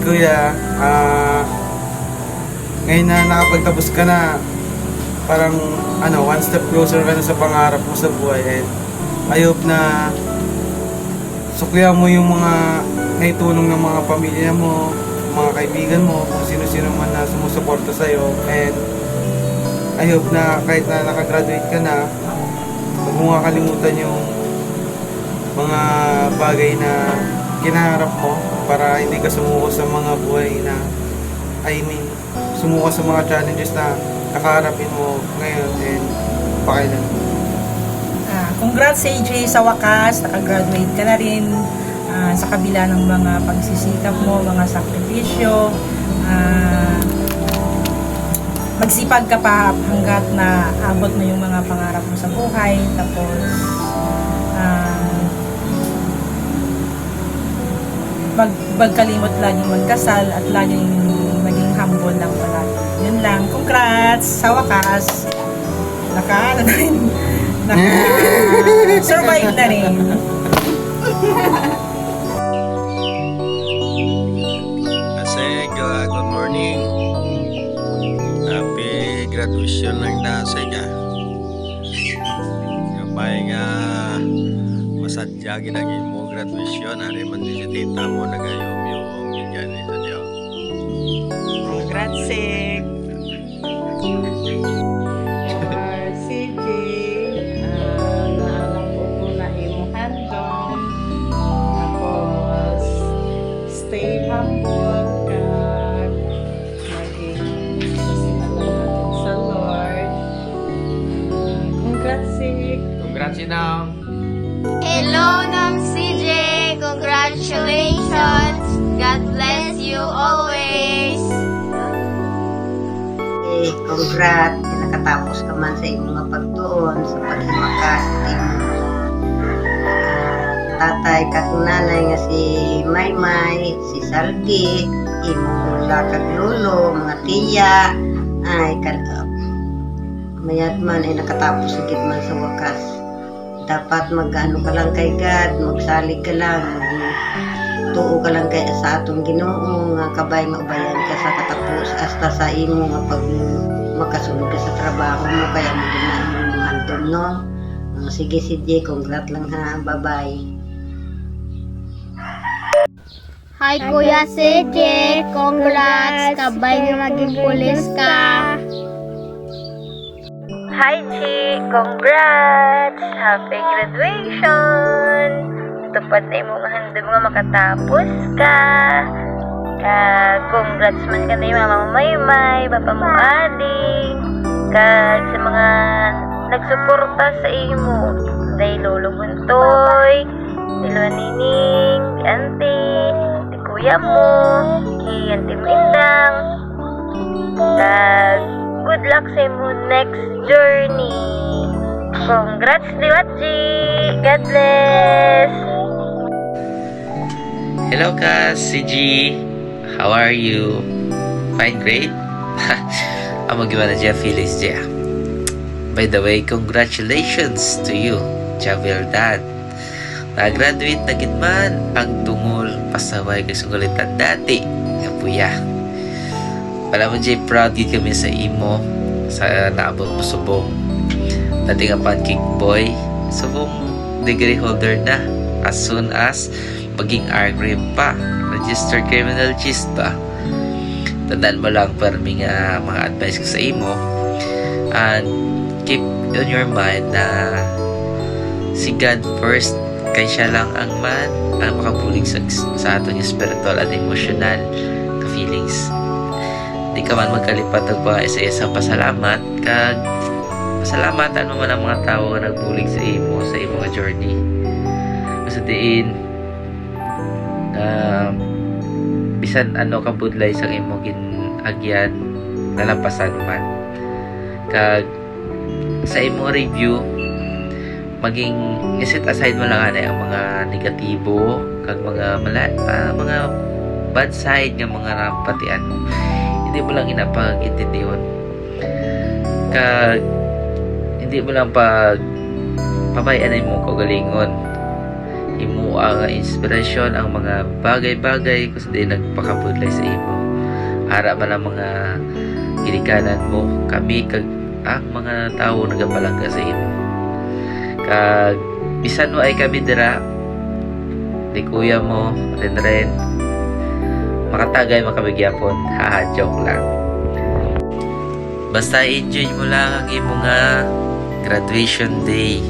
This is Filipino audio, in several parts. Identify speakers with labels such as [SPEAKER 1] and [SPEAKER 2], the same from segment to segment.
[SPEAKER 1] kuya, ngayon na nakapagtapos ka na, parang one step closer ka na sa pangarap mo sa buhay. And I hope na suklihan mo yung mga naitulong ng mga pamilya mo, mga kaibigan mo, kung sino-sino man na sumusuporta sa'yo. And I hope na kahit na nakagraduate ka na, huwag mo kakalimutan yung mga bagay na kinaharap mo para hindi ka sumuko sa mga buhay na, sumuko sa mga challenges na kakaharapin mo ngayon and pakailan.
[SPEAKER 2] Congrats AJ, sa wakas, nakagraduate ka na rin sa kabila ng mga pagsisikap mo, mga sakripisyo. Magsipag ka pa hanggat na abot mo yung mga pangarap mo sa buhay. Tapos, magkalimot laging magkasal at laging maging humble lang pala. Yun lang. Congrats! Sa wakas, survive na rin.
[SPEAKER 3] Good morning. Happy graduation ng dasay ka. Kapay nga masadyagin ang imo graduation. Hari man din si tita mo nagayom-yung yun yan ito diyo.
[SPEAKER 2] Congrats, Sik! CJ, naalang po po na iyong handong. Tapos, stay humble ka. Maging pasinalan natin sa Lord. Congrats, Sik!
[SPEAKER 3] Congrats Inang.
[SPEAKER 4] Hello, Nam CJ. Congratulations. God bless you always.
[SPEAKER 5] Congrats, nakatapos ka man sa inyong mga pagtuon sa paghimakas tatay kag nanay nga si Maymay, si Saldi, imong lula kag lolo, mga tiya, ay mayat man ay nakatapos sigit man sa wakas. Dapat mag-ano ka lang kay God, magsalig ka lang, tuo ka lang kay sa atong Ginoo nga kabay maubayan ka sa katapos hasta sa imo nga pag makasulod ka sa trabaho mo kaya mo din na imong andon no. Sige si Jay, congrats lang ha, bye-bye.
[SPEAKER 4] Hi, Kuya CJ. Congrats. Kabay na maging pulis ka.
[SPEAKER 6] Hi, Chi! Congrats! Happy graduation! Tupad na imong handa mga makatapos ka. Congrats man ka na yung mama mo Maymay, papa mo Adi. Kag sa mga nagsuporta sa imo. Dahil Lolo Buntoy, Lolo Nining, di Auntie, di Kuya mo, di Auntie Mindang. Kag good luck sa imo next journey. Congrats, Liwatji! God bless!
[SPEAKER 7] Hello, CG. How are you? Fine, great? Amo gimana dyan, Phyllis dyan? By the way, congratulations to you, Javeldan. Na-graduate na gid man ang tungol pasaway kay sungalitan dati. Kapuya. Pala mo dyan, proud gid kami sa imo sa naabot mo subong. Dati nga pancake boy, subong degree holder na as soon as maging R-grade pa, registered criminal gist ba. Tandaan mo lang parang mga advice ko sa imo, and keep on your mind na si God first, kay siya lang ang makabulig sa atong spiritual at emotional ka feelings. Di ka man magkalipat og mga isa-isa pasalamat kag pasalamatan mo man ang mga tao nga nagbulig sa imo sa imong journey. Sa diin bisan ano ka budlay sa imong ginagyan nalampasan man. Kag sa imong review maging iset aside mo lang ang mga negatibo kag mga bad side nga mga napatian mo. Hindi mo lang inapag-intindihon. Kag hindi mo lang pabayaan mo kaugalingon. imo ang inspirasyon ang mga bagay-bagay kung di nagpakabudlay sa imo. Ara man ang mga ginikanan mo, kami kag ang mga tao nagapalangga sa imo. Kag bisan mo ay kami dira, di kuya mo, ren makatagay makabigyapon, haha, joke lang. Basta enjoy mo lang ang imo nga graduation day.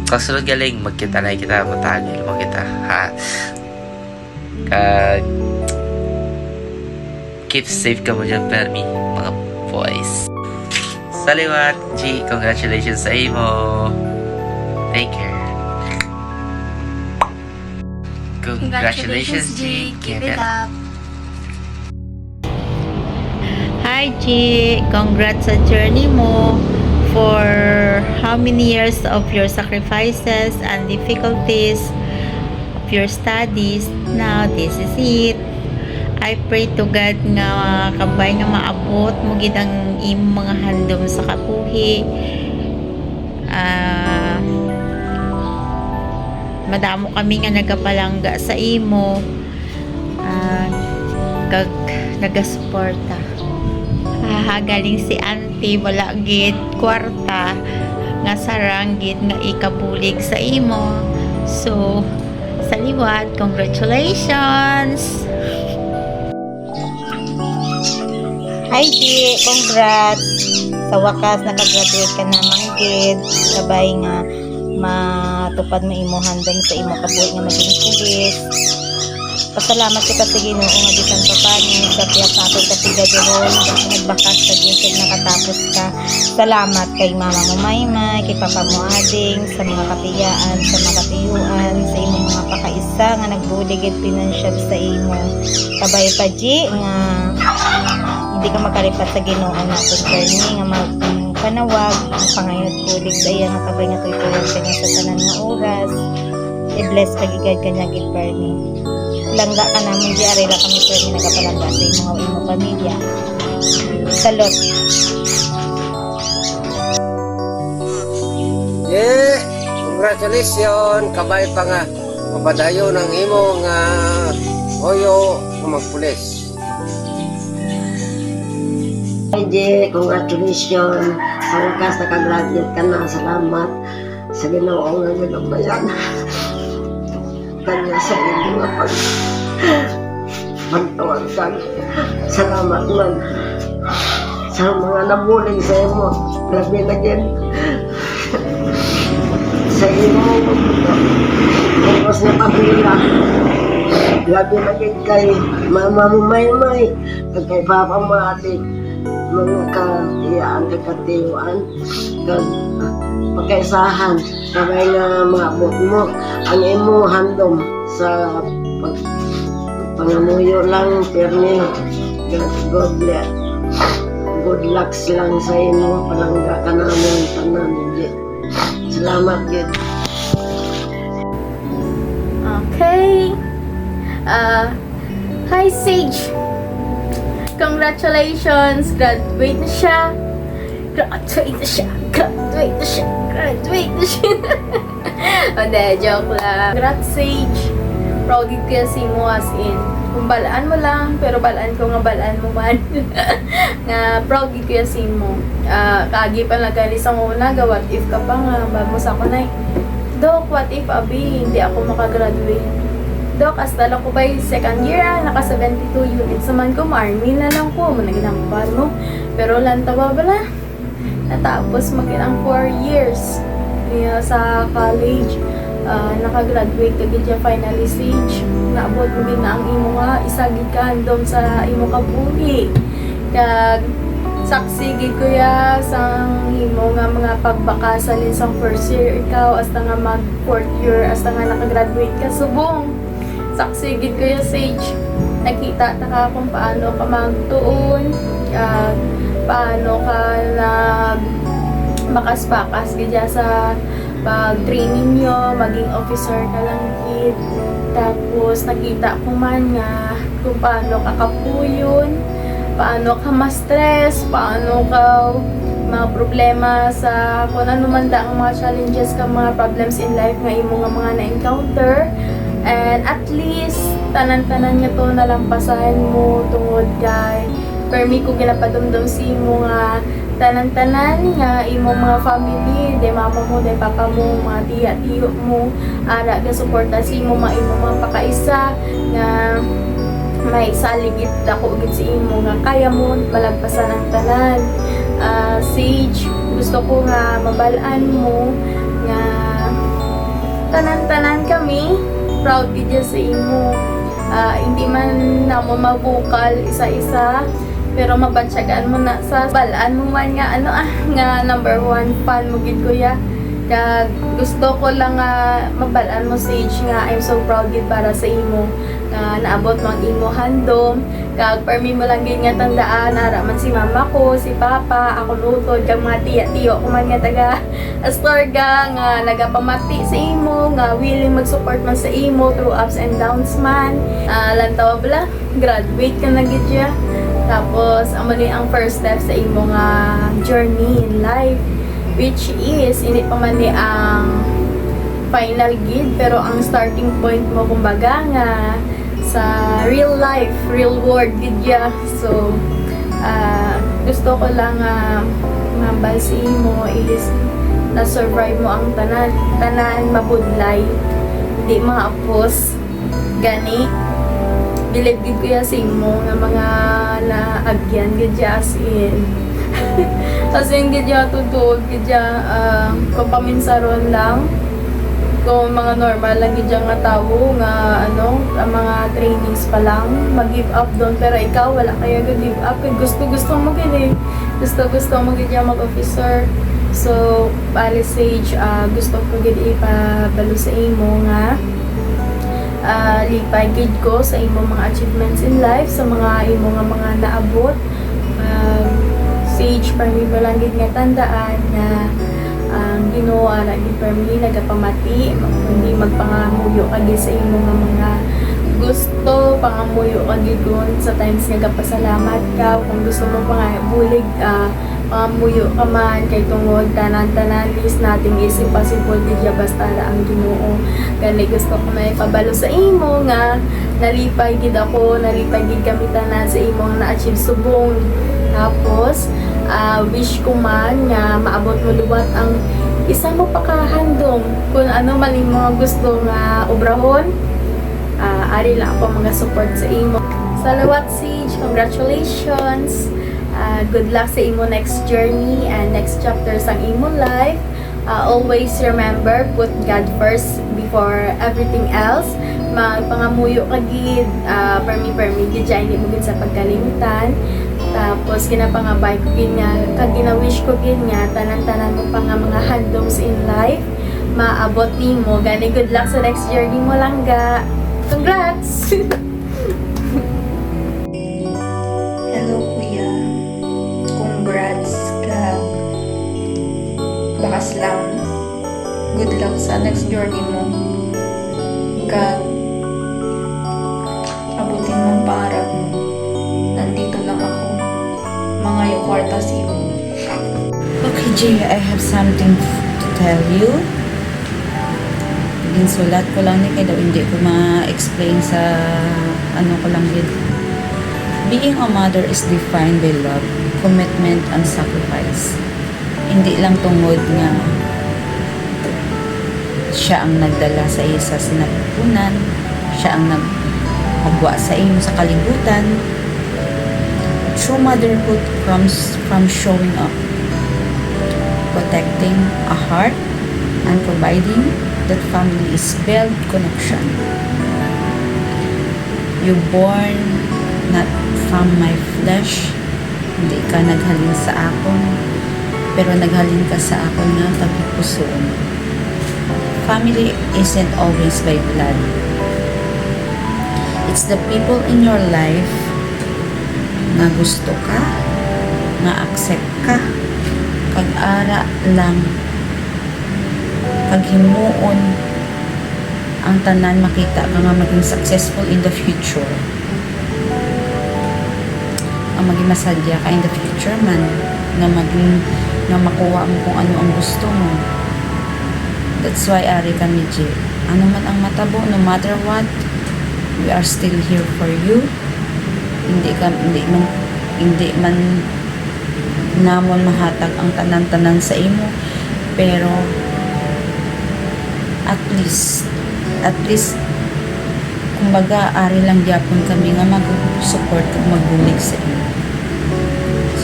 [SPEAKER 7] Kasunod galing, magkita na kita, matagil mo kita, ha. Kag keep safe ka mo dyan, Permi, mga boys. Saliwat, G, congratulations sa imo. Take care. Congratulations, G. Keep it up.
[SPEAKER 8] Hi G, congrats sa journey mo for how many years of your sacrifices and difficulties of your studies. Now this is it. I pray to God nga kabay nga maabot mo gid ang imong mga handom sa kabuhi. Madamo kami nga nagapalangga sa imo. Kag nagasuporta. Galing si auntie wala gid kwarta nga sarang gid nga ikabulig sa imo. So saliwat, congratulations.
[SPEAKER 5] Hi G, congrats! Sa wakas, nakagraduate ka na manggid. Sabay nga, matupad mo imo handom sa imo kabuhi nga maging pulis. Pasalamat kita sa Ginoo nga bisan pa paano sa tiyak natin katigaduhon. Nagbakas sa gisig nakatapos ka. Salamat kay mama mo Maymay, kay papa mo Ading, sa mga kapiyaan, sa mga katiyuan, sa imong mga pakaisa nga nagbuligid pinansyal sa imo. Kabay pa G nga hindi ka makalipat sa Ginoo natin Permi nga magpanawag ang pangayot kulig sa iya nga kabay nga tutuwan kanya sa tanan nga oras. I-bless kagigad kanya gid Permi. Langga ka namin di arela kami Permi nagapalangga sa imong pamilya. Salot.
[SPEAKER 9] Yeah, congratulations kabay pa nga mapadayo ng imo nga oyo magpulis.
[SPEAKER 5] J, congratulations. Sa wakas, nakagraduate ka na. Salamat sa Ginoo nga ginabayan. Kanya sa inyo nga pagtawag ka. Salamat man sa mga nabuling sa imo. Grabe na din. Sa imo, oras na pamilya. Grabe na din kay mama mo Maymay. At kay papa mo Ate. Mga katiyaan, katiyuan, pagkaisahan, sabay nga maabot mo ang imo handom sa pangamuyo lang, Permi. Good luck lang sa imo, palangga ka namin tanan. Salamat yun.
[SPEAKER 10] Okay. Hi Sage. Congratulations! Graduate na siya! Graduate na siya! Hindi, joke lang. Congrats, Sage! Proud ko yan si mo as in. Kung balaan mo lang, pero balaan ko nga balaan mo man. Nga, proud ko yan si mo. Kagi pa lang galis ang una, what if ka pa nga, bagmos ako na Dok, what if abi, hindi ako makagraduate? Dok, hasta lang ko ba'y second year naka 72 units naman ko, army na lang ko, managinampal mo. Pero lang tawa bala, natapos maginang 4 years sa college, nakagraduate ka gid finally stage, naabot mo din na ang imo nga, isagid ka handom sa imo kabuhi. Kag, saksi gid ko ya sang imo nga mga pagbakasan sa first year ikaw, hasta nga mag 4th year, hasta nga nakagraduate ka subong. Saksi gid ko yung Sage. Nakita ta ka kung paano ka magtuon, paano ka makaspakas gid sa pag-training nyo, maging officer ka lang gid. Tapos nakita ko man nga kung paano ka kapuyon, paano ka ma-stress, paano ka mga problema sa kung ano man da ang mga challenges ka mga problems in life nga imo nga mga na-encounter, and at least tanan-tanan nga to nalampasahan mo tungod kay permi ko ginapadumdum si imo nga tanan-tanan nga imo mga family, de mama mo, de papa mo, mga tiya, tiyo mo, ara ga suporta si imo mga pakaisa nga may saligit dako gid si imo nga kaya mo malagpasan ang tanan. Sage, gusto ko nga mabalaan mo nga tanan-tanan kami proud gid sa imo. Hindi man na mo mabukal isa-isa, pero mabatsagaan mo na sa balaan mo man nga nga number 1 fan mo gid kuya. Kag gusto ko lang mabalaan mo Sage nga I'm so proud gid para sa imo nga naabot mo ang imo handom. Kag permi mo lang gid nga tandaan ara man si mama ko, si papa, ako lutod kag mga tiya-tiyo ko man nga taga Astorga nga nagapamati sa imo nga willing mag-support man sa imo through ups and downs man. Lantaw bala graduate ka na gid siya. Tapos amo ni ang first step sa imo nga journey in life, which is hindi pa man ni ang final gid pero ang starting point mo kumbaga nga sa real life, real world gid ya. So gusto ko lang mabalsi mo is na-survive mo ang tanan mabudlay, hindi maapos gani. Believe gid ko ya sa imo nga mga naagyan gid ya as in kasi gid ya tutod gid ya kung paminsaron lang kung mga normal lang gid nga tawo nga ang mga trainings pa lang mag-give up doon, pero ikaw wala kaya give up kay gusto mo gid gusto mo gid mag-officer. So Sage, gusto ko gid ipabalo sa imo nga lipay gid ko sa imo mga achievements in life, sa mga imo nga mga naabot. Sage, permi mo lang gid nga tandaan na ang Ginoo ara gid permi nagapamati, hindi magpangamuyo ka gid sa imo nga mga gusto, pangamuyo ka gid sa times nga gapasalamat ka. Kung gusto mo bulig pangamuyo ka man kay tungod tanan-tanan is nating is impossible gid basta ra ang Ginoo. Gani gusto ko may pabalo sa imo nga nalipay gid ako, nalipay gid kami tanan sa imo nga na-achieve subong. Tapos wish ko man nga maabot mo luwat ang isa mo pakahandom kung ano man yung mga gusto nga obrahon. Ari lang ako mga support sa imo. Salawat Sage, congratulations. Good luck sa imo next journey and next chapter sa imo life. Always remember, put God first before everything else. Magpangamuyo ka gid, permi gid hindi mo gid sa pagkalimutan. Tapos kinapangabay ko gid nga, kag gina-wish ko gid nga tanan-tanan mo pa nga mga handoms in life maabot nimo. Gani good luck sa next journey mo lang ga. Congrats.
[SPEAKER 11] Hello kuya, congrats ka. Bakas lang, good luck sa next journey mo. Kag abutin mong pangarap mo. Nandito lang ako, mga yung kwarta si mo.
[SPEAKER 8] Okay, Jay, I have something to tell you. Ginsulat ko lang ni kaya daw hindi ko ma-explain sa ko lang yun. Being a mother is defined by love, commitment, and sacrifice. Hindi lang tungod nga siya ang nagdala sa iyo sa sinapupunan, siya ang nagpagwa sa iyo sa kalibutan. True motherhood comes from showing up, protecting a heart, and providing that family is built connection. You're born not from my flesh. Hindi ka naghalin sa akon, pero naghalin ka sa akon nga tabi-pusoon. Family isn't always by blood. It's the people in your life nga gusto ka, nga accept ka, kag-ara lang, kaghimuon ang tanan makita ka nga maging successful in the future. Ang maging masadya ka in the future man, nga maging
[SPEAKER 11] na makuha mo kung ano ang gusto mo. That's why ari kami, J. Ano man ang matabo, no matter what, we are still here for you. Hindi man namon mahatag ang tanan-tanan sa imo, pero at least kumbaga ari lang gyapon kami nga mag-support ug magbulig sa imo.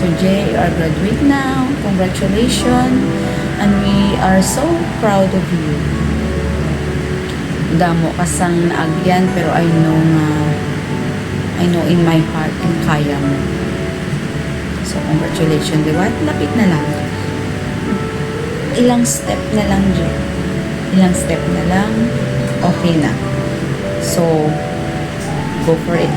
[SPEAKER 11] So Jay, you are graduate now. Congratulations, and we are so proud of you. Damo kasang naagyan, pero I know in my heart kung kaya mo. So congratulations, di ba? Lapit na lang. Ilang step na lang, Jay. Ilang step na lang, okay na. So, go for it.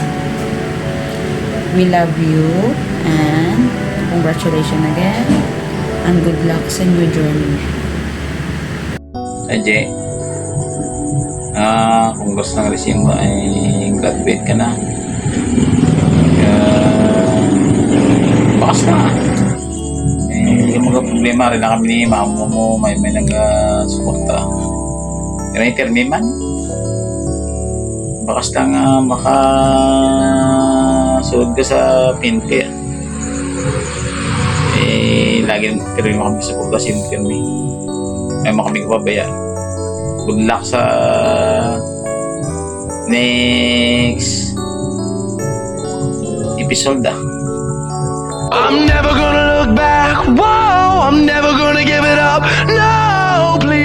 [SPEAKER 11] We love you and congratulations again and good luck sa new journey.
[SPEAKER 7] Jay, kung gusto ng resume mo ay graduate ka na. Bakas na. Yung mga problema rin na kami ni mama mo, may nag-suporta. Interview man. Bakas lang makasunod ka sa PNP. Lagi pero yung kami sa pagkas interview. May mga kami kapabayan. Good luck sa next episode.
[SPEAKER 12] I'm never gonna look back. Whoa, I'm never gonna give it up. No, please.